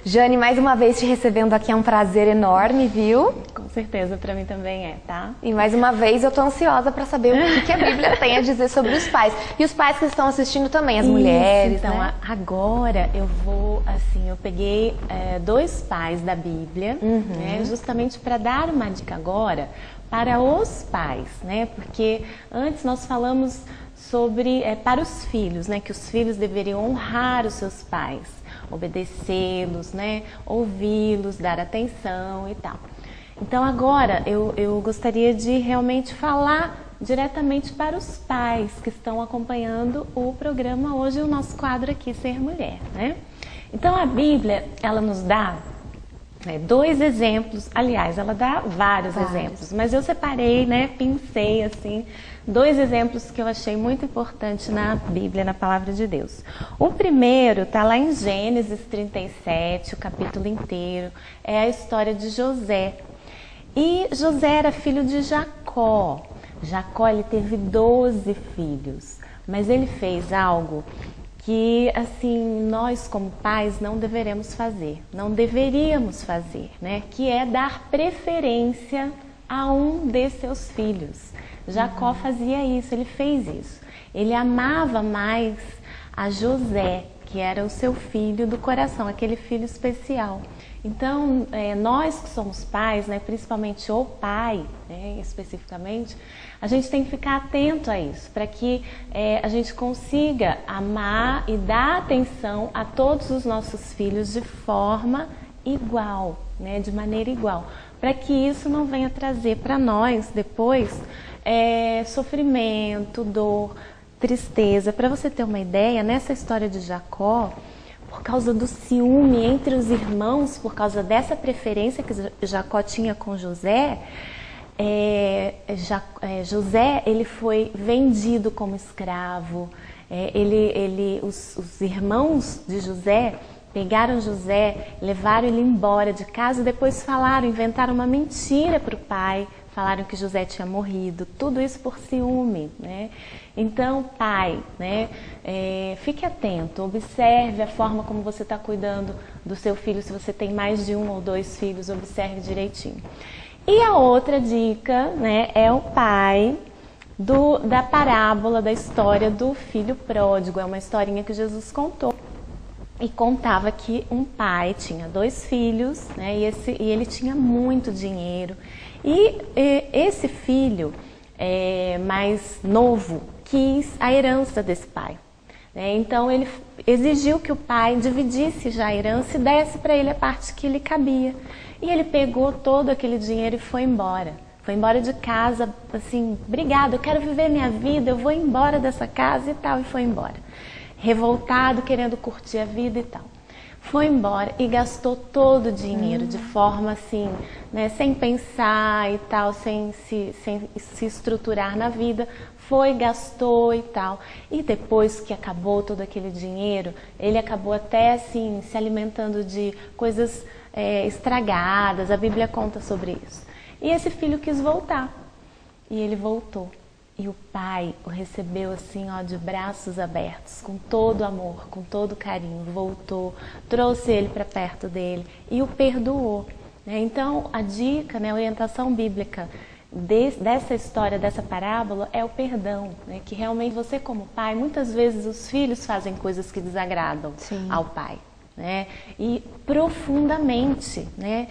Jane, mais uma vez te recebendo aqui é um prazer enorme, viu? Com certeza, pra mim também é, tá? E mais uma vez eu tô ansiosa pra saber o que a Bíblia tem a dizer sobre os pais. E os pais que estão assistindo também, as mulheres, então, né? agora eu vou, assim, eu peguei 2 pais da Bíblia, né, justamente para dar uma dica agora para os pais, né? Porque antes nós falamos sobre para os filhos, né? Que os filhos deveriam honrar os seus pais, obedecê-los, né? Ouvi-los, dar atenção e tal. Então agora eu gostaria de realmente falar diretamente para os pais que estão acompanhando o programa hoje, o nosso quadro aqui, Ser Mulher, né? Então a Bíblia, ela nos dá 2 exemplos, aliás, ela dá vários exemplos, mas eu separei, né, pincei assim, 2 exemplos que eu achei muito importantes na Bíblia, na Palavra de Deus. O primeiro está lá em Gênesis 37, o capítulo inteiro, é a história de José. E José era filho de Jacó. Jacó, ele teve 12 filhos, mas ele fez algo que, assim, nós como pais não deveríamos fazer, não deveríamos fazer, né? Que é dar preferência a um de seus filhos. Jacó fazia isso, ele fez isso. Ele amava mais a José, que era o seu filho do coração, aquele filho especial. Então, nós que somos pais, né, principalmente o pai, né, especificamente, a gente tem que ficar atento a isso, para que a gente consiga amar e dar atenção a todos os nossos filhos de forma igual, né, de maneira igual, para que isso não venha trazer para nós depois sofrimento, dor, tristeza. Para você ter uma ideia, nessa história de Jacó, por causa do ciúme entre os irmãos, por causa dessa preferência que Jacó tinha com José, José, ele foi vendido como escravo. Os irmãos de José pegaram José, levaram ele embora de casa e depois inventaram uma mentira para o pai, falaram que José tinha morrido, tudo isso por ciúme, né? Então, pai, né, fique atento, observe a forma como você está cuidando do seu filho, se você tem mais de 1 ou 2 filhos, observe direitinho. E a outra dica, né, é o pai da parábola, da história do filho pródigo. É uma historinha que Jesus contou. E contava que um pai tinha 2 filhos, né, e ele tinha muito dinheiro. E esse filho mais novo quis a herança desse pai, né? Então ele exigiu que o pai dividisse já a herança e desse para ele a parte que lhe cabia. E ele pegou todo aquele dinheiro e foi embora. Foi embora de casa, assim, obrigado, eu quero viver minha vida, eu vou embora dessa casa e tal, e foi embora. Revoltado, querendo curtir a vida e tal. Foi embora e gastou todo o dinheiro de forma assim, né, sem pensar e tal, sem se estruturar na vida. Foi, gastou e tal. E depois que acabou todo aquele dinheiro, ele acabou até assim, se alimentando de coisas estragadas. A Bíblia conta sobre isso. E esse filho quis voltar. E ele voltou. E o pai o recebeu assim, ó, de braços abertos, com todo amor, com todo carinho. Voltou, trouxe ele para perto dele e o perdoou, né? Então, a dica, né, a orientação bíblica dessa história, dessa parábola, é o perdão, né? Que realmente você como pai, muitas vezes os filhos fazem coisas que desagradam ao pai, né? E profundamente, né?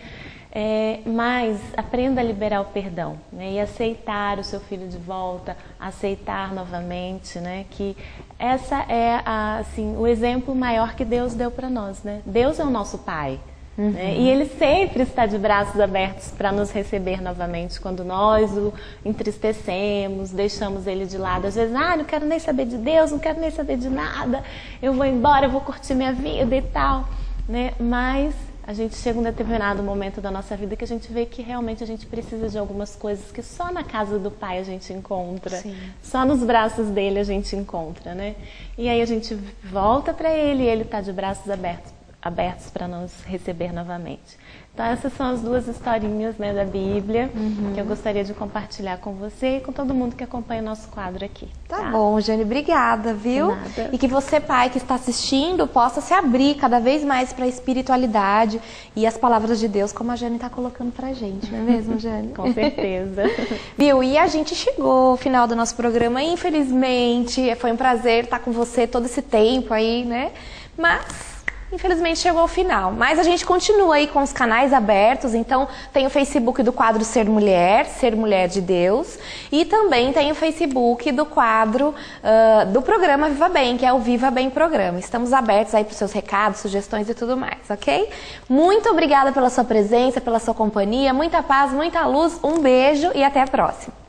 Mas aprenda a liberar o perdão, né? E aceitar o seu filho de volta, aceitar novamente, né? Que essa é assim, o exemplo maior que Deus deu para nós, né? Deus é o nosso pai, né? E Ele sempre está de braços abertos para nos receber novamente quando nós o entristecemos, deixamos Ele de lado. Às vezes, não quero nem saber de Deus, não quero nem saber de nada, eu vou embora, eu vou curtir minha vida e tal, né? Mas a gente chega um determinado momento da nossa vida que a gente vê que realmente a gente precisa de algumas coisas que só na casa do pai a gente encontra, só nos braços dele a gente encontra, né? E aí a gente volta para ele e ele está de braços abertos abertos para nos receber novamente. Então essas são as duas historinhas, né, da Bíblia que eu gostaria de compartilhar com você e com todo mundo que acompanha o nosso quadro aqui. Tá bom, Jane, obrigada, viu? Nada. E que você, pai, que está assistindo, possa se abrir cada vez mais para a espiritualidade e as palavras de Deus, como a Jane está colocando pra gente, não é mesmo, Jane? Com certeza. Viu? E a gente chegou ao final do nosso programa, infelizmente. Foi um prazer estar com você todo esse tempo aí, né? Mas infelizmente chegou ao final, mas a gente continua aí com os canais abertos, então tem o Facebook do quadro Ser Mulher de Deus, e também tem o Facebook do quadro do programa Viva Bem, que é o Viva Bem Programa. Estamos abertos aí para os seus recados, sugestões e tudo mais, ok? Muito obrigada pela sua presença, pela sua companhia, muita paz, muita luz, um beijo e até a próxima.